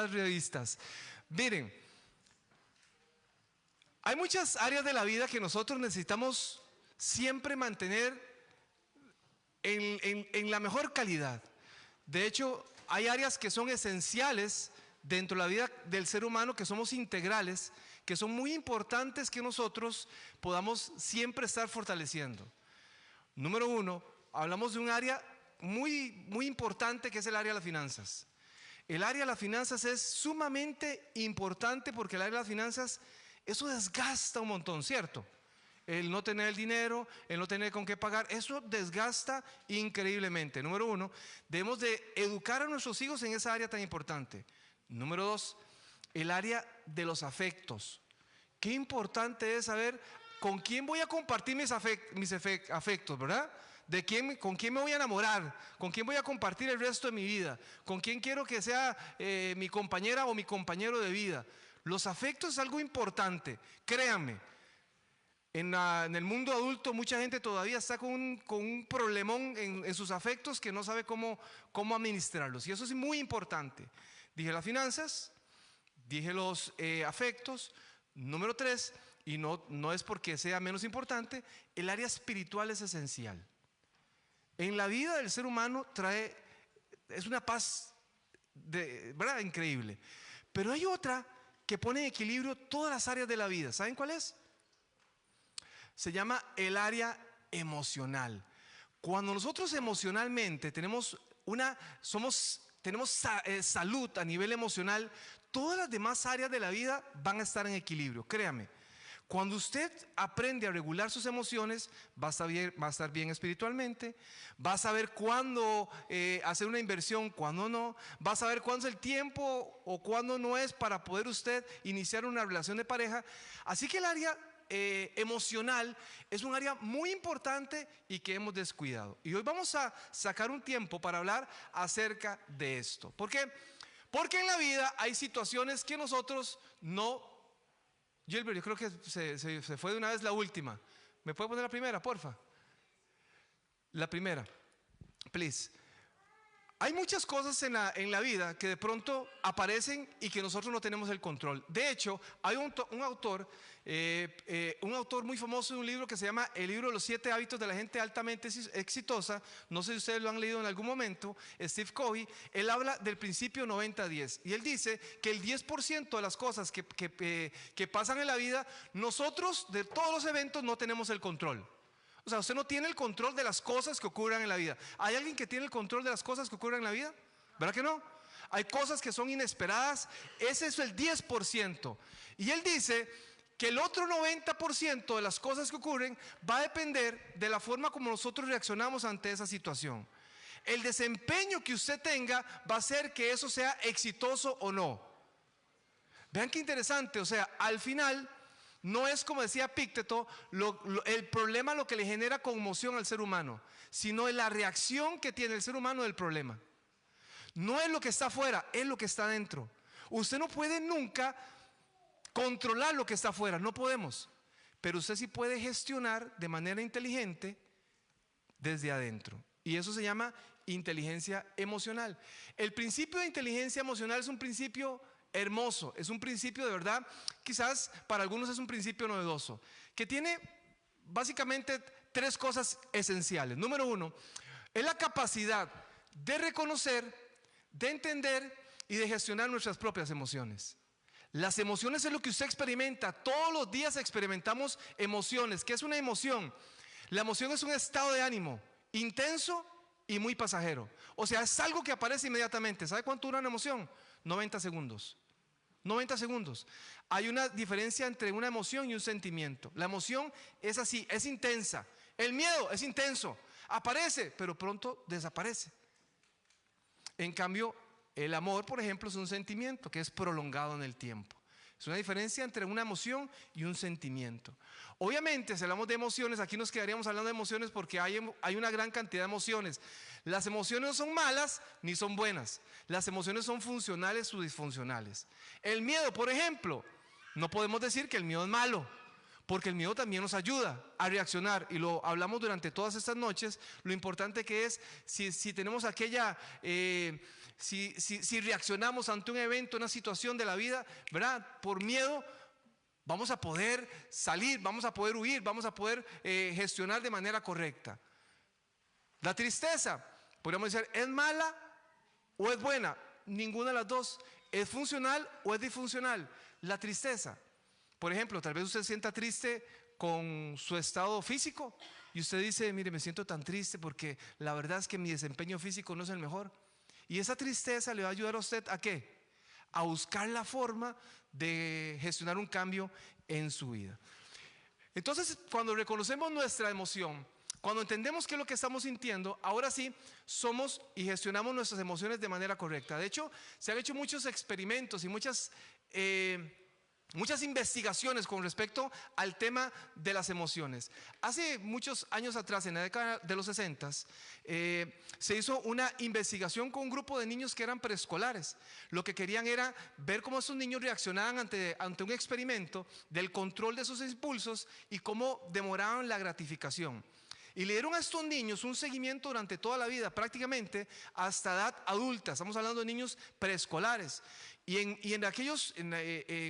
las revistas. Miren, hay muchas áreas de la vida que nosotros necesitamos siempre mantener en la mejor calidad. De hecho, hay áreas que son esenciales dentro de la vida del ser humano, que somos integrales, que son muy importantes que nosotros podamos siempre estar fortaleciendo. Número uno, hablamos de un área muy importante, que es el área de las finanzas. El área de las finanzas es sumamente importante porque el área de las finanzas, eso desgasta un montón, ¿cierto? El no tener el dinero, el no tener con qué pagar, eso desgasta increíblemente. Número uno, debemos de educar a nuestros hijos en esa área tan importante. Número dos, el área de los afectos. Qué importante es saber con quién voy a compartir mis afectos, ¿verdad? Con quién me voy a enamorar, con quién voy a compartir el resto de mi vida, con quién quiero que sea mi compañera o mi compañero de vida. Los afectos es algo importante, créanme. En el mundo adulto mucha gente todavía está con un problemón en sus afectos, que no sabe cómo administrarlos, y eso es muy importante. Dije las finanzas, dije los afectos. Número tres, y no es porque sea menos importante, el área espiritual es esencial. En la vida del ser humano es una paz ¿verdad? Increíble. Pero hay otra que pone en equilibrio todas las áreas de la vida. ¿Saben cuál es? Se llama el área emocional. Cuando nosotros emocionalmente tenemos salud a nivel emocional, todas las demás áreas de la vida van a estar en equilibrio, créame. Cuando usted aprende a regular sus emociones, va a estar bien espiritualmente, va a saber cuándo hacer una inversión, cuándo no, va a saber cuándo es el tiempo o cuándo no es para poder usted iniciar una relación de pareja. Así que el área emocional es un área muy importante y que hemos descuidado. Y hoy vamos a sacar un tiempo para hablar acerca de esto. ¿Por qué? Porque en la vida hay situaciones que nosotros no... Gilbert, yo creo que se fue de una vez la última. ¿Me puede poner la primera, porfa? La primera, please. Hay muchas cosas en la vida que de pronto aparecen y que nosotros no tenemos el control. De hecho, hay un autor muy famoso de un libro que se llama El libro de los 7 hábitos de la gente altamente exitosa. No sé si ustedes lo han leído en algún momento. Steve Covey, él habla del principio 90-10. Y él dice que el 10% de las cosas que pasan en la vida, nosotros de todos los eventos no tenemos el control. O sea, usted no tiene el control de las cosas que ocurran en la vida. ¿Hay alguien que tiene el control de las cosas que ocurren en la vida? ¿Verdad que no? Hay cosas que son inesperadas. Ese es el 10%. Y él dice que el otro 90% de las cosas que ocurren va a depender de la forma como nosotros reaccionamos ante esa situación. El desempeño que usted tenga va a hacer que eso sea exitoso o no. Vean qué interesante. O sea, al final... no es, como decía Epicteto, el problema lo que le genera conmoción al ser humano, sino la reacción que tiene el ser humano del problema. No es lo que está afuera, es lo que está adentro. Usted no puede nunca controlar lo que está afuera, no podemos. Pero usted sí puede gestionar de manera inteligente desde adentro. Y eso se llama inteligencia emocional. El principio de inteligencia emocional es un principio hermoso, es un principio de verdad, quizás para algunos es un principio novedoso, que tiene básicamente 3 cosas esenciales. Número 1, es la capacidad de reconocer, de entender y de gestionar nuestras propias emociones. Las emociones es lo que usted experimenta, todos los días experimentamos emociones. ¿Qué es una emoción? La emoción es un estado de ánimo intenso y muy pasajero. O sea, es algo que aparece inmediatamente. ¿Sabe cuánto dura una emoción? 90 segundos. 90 segundos. Hay una diferencia entre una emoción y un sentimiento. La emoción es así, es intensa. El miedo es intenso. Aparece, pero pronto desaparece. En cambio, el amor, por ejemplo, es un sentimiento que es prolongado en el tiempo. Es una diferencia entre una emoción y un sentimiento. Obviamente, si hablamos de emociones, aquí nos quedaríamos hablando de emociones porque hay una gran cantidad de emociones. Las emociones no son malas ni son buenas. Las emociones son funcionales o disfuncionales. El miedo, por ejemplo, no podemos decir que el miedo es malo, porque el miedo también nos ayuda a reaccionar, y lo hablamos durante todas estas noches, lo importante que es si tenemos aquella, si reaccionamos ante un evento, una situación de la vida, ¿verdad? Por miedo, vamos a poder salir, vamos a poder huir, vamos a poder gestionar de manera correcta. La tristeza, podríamos decir, ¿es mala o es buena? Ninguna de las dos. ¿Es funcional o es disfuncional? La tristeza. Por ejemplo, tal vez usted se sienta triste con su estado físico y usted dice, mire, me siento tan triste porque la verdad es que mi desempeño físico no es el mejor. Y esa tristeza le va a ayudar a usted ¿a qué? A buscar la forma de gestionar un cambio en su vida. Entonces, cuando reconocemos nuestra emoción, cuando entendemos qué es lo que estamos sintiendo, ahora sí somos y gestionamos nuestras emociones de manera correcta. De hecho, se han hecho muchos experimentos y muchas investigaciones con respecto al tema de las emociones. Hace muchos años atrás, en la década de los 60, se hizo una investigación con un grupo de niños que eran preescolares. Lo que querían era ver cómo esos niños reaccionaban ante un experimento del control de sus impulsos y cómo demoraban la gratificación. Y le dieron a estos niños un seguimiento durante toda la vida, prácticamente hasta edad adulta. Estamos hablando de niños preescolares. Y en aquellos,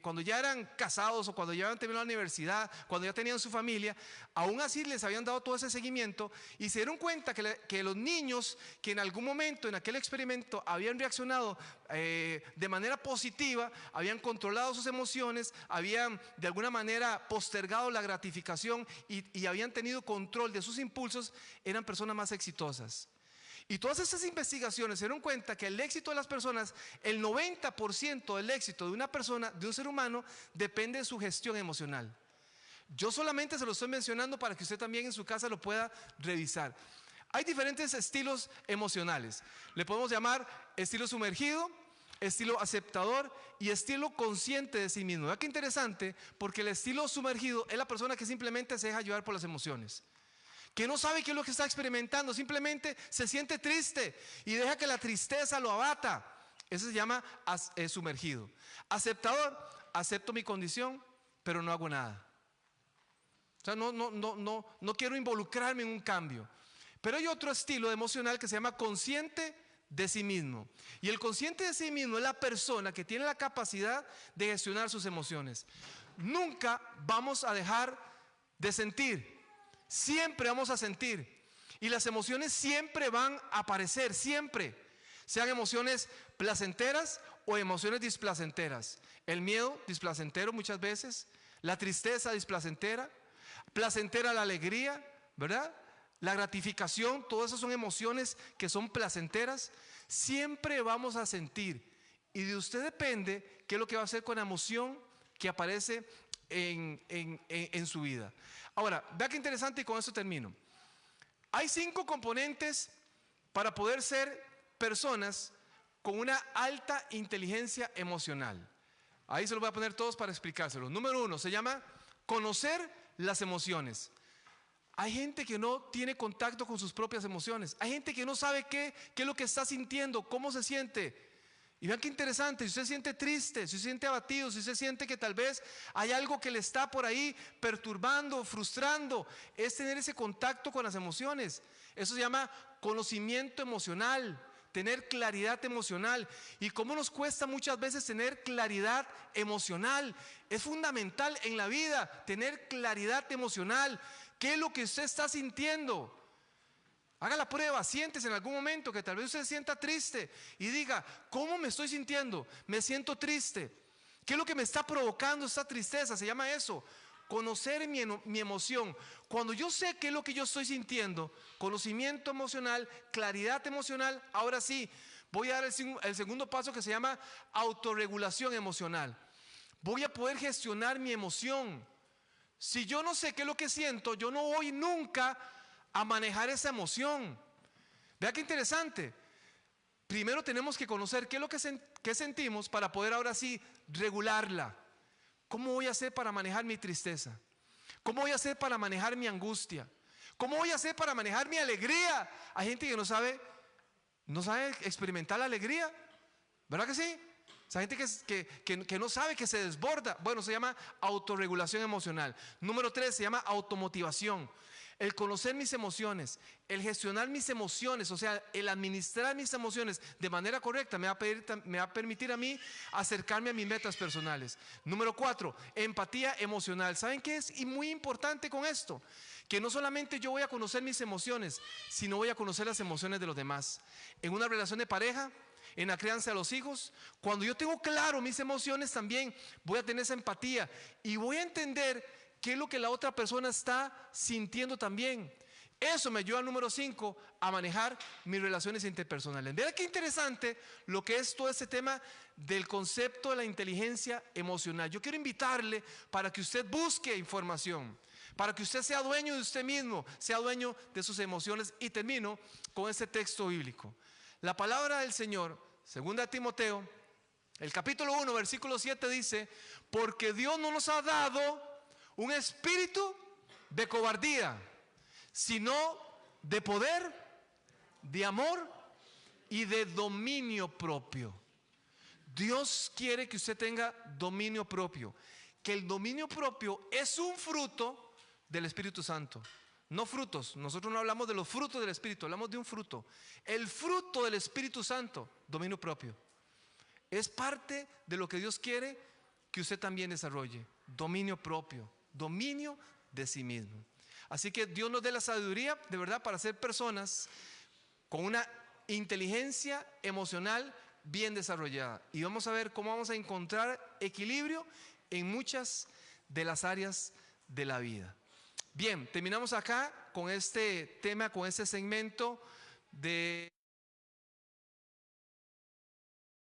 cuando ya eran casados o cuando ya habían terminado la universidad, cuando ya tenían su familia, aún así les habían dado todo ese seguimiento y se dieron cuenta que los niños que en algún momento en aquel experimento habían reaccionado de manera positiva, habían controlado sus emociones, habían de alguna manera postergado la gratificación y habían tenido control de sus impulsos, eran personas más exitosas. Y todas esas investigaciones se dieron cuenta que el éxito de las personas, el 90% del éxito de una persona, de un ser humano, depende de su gestión emocional. Yo solamente se lo estoy mencionando para que usted también en su casa lo pueda revisar. Hay diferentes estilos emocionales. Le podemos llamar estilo sumergido, estilo aceptador y estilo consciente de sí mismo. ¿Verdad qué interesante? Porque el estilo sumergido es la persona que simplemente se deja llevar por las emociones, que no sabe qué es lo que está experimentando, simplemente se siente triste y deja que la tristeza lo abata. Eso se llama sumergido. Aceptador, acepto mi condición, pero no hago nada. O sea, no quiero involucrarme en un cambio. Pero hay otro estilo emocional que se llama consciente de sí mismo. Y el consciente de sí mismo es la persona que tiene la capacidad de gestionar sus emociones. Nunca vamos a dejar de sentir. Siempre vamos a sentir y las emociones siempre van a aparecer, siempre, sean emociones placenteras o emociones displacenteras. El miedo, displacentero muchas veces, la tristeza, displacentera, placentera la alegría, ¿verdad? La gratificación, todas esas son emociones que son placenteras. Siempre vamos a sentir y de usted depende qué es lo que va a hacer con la emoción que aparece en su vida. Ahora, vea qué interesante y con esto termino. Hay 5 componentes para poder ser personas con una alta inteligencia emocional. Ahí se los voy a poner todos para explicárselos. Número 1, se llama conocer las emociones. Hay gente que no tiene contacto con sus propias emociones. Hay gente que no sabe qué es lo que está sintiendo, cómo se siente. Y vean qué interesante, si usted se siente triste, si se siente abatido, si se siente que tal vez hay algo que le está por ahí perturbando, frustrando, es tener ese contacto con las emociones. Eso se llama conocimiento emocional, tener claridad emocional. Y cómo nos cuesta muchas veces tener claridad emocional. Es fundamental en la vida tener claridad emocional. ¿Qué es lo que usted está sintiendo? Haga la prueba, siéntese en algún momento que tal vez usted se sienta triste y diga, ¿cómo me estoy sintiendo? Me siento triste. ¿Qué es lo que me está provocando esta tristeza? Se llama eso, conocer mi emoción. Cuando yo sé qué es lo que yo estoy sintiendo, conocimiento emocional, claridad emocional, ahora sí, voy a dar el segundo paso que se llama autorregulación emocional. Voy a poder gestionar mi emoción. Si yo no sé qué es lo que siento, yo no voy nunca a manejar esa emoción. Vea qué interesante. Primero tenemos que conocer qué es lo que sentimos para poder ahora sí regularla. ¿Cómo voy a hacer para manejar mi tristeza? ¿Cómo voy a hacer para manejar mi angustia? ¿Cómo voy a hacer para manejar mi alegría? Hay gente que no sabe experimentar la alegría, ¿verdad que sí? Esa gente que no sabe, que se desborda. Bueno, se llama autorregulación emocional. Número 3 se llama automotivación. El conocer mis emociones, el gestionar mis emociones, o sea, el administrar mis emociones de manera correcta me va a permitir a mí acercarme a mis metas personales. Número 4, empatía emocional. ¿Saben qué es? Y muy importante con esto, que no solamente yo voy a conocer mis emociones, sino voy a conocer las emociones de los demás. En una relación de pareja, en la crianza de los hijos, cuando yo tengo claro mis emociones, también voy a tener esa empatía y voy a entender qué es lo que la otra persona está sintiendo también. Eso me ayuda, número 5, a manejar mis relaciones interpersonales. Vean qué interesante lo que es todo este tema del concepto de la inteligencia emocional. Yo quiero invitarle para que usted busque información, para que usted sea dueño de usted mismo, sea dueño de sus emociones. Y termino con este texto bíblico. La palabra del Señor, 2 Timoteo, el capítulo 1, versículo 7 dice: porque Dios no nos ha dado un espíritu de cobardía, sino de poder, de amor y de dominio propio. Dios quiere que usted tenga dominio propio, que el dominio propio es un fruto del Espíritu Santo. No frutos, nosotros no hablamos de los frutos del Espíritu, hablamos de un fruto. El fruto del Espíritu Santo, dominio propio. Es parte de lo que Dios quiere que usted también desarrolle. Dominio propio, dominio de sí mismo. Así que Dios nos dé la sabiduría de verdad para ser personas con una inteligencia emocional bien desarrollada. Y vamos a ver cómo vamos a encontrar equilibrio en muchas de las áreas de la vida. Bien, terminamos acá con este tema, con este segmento de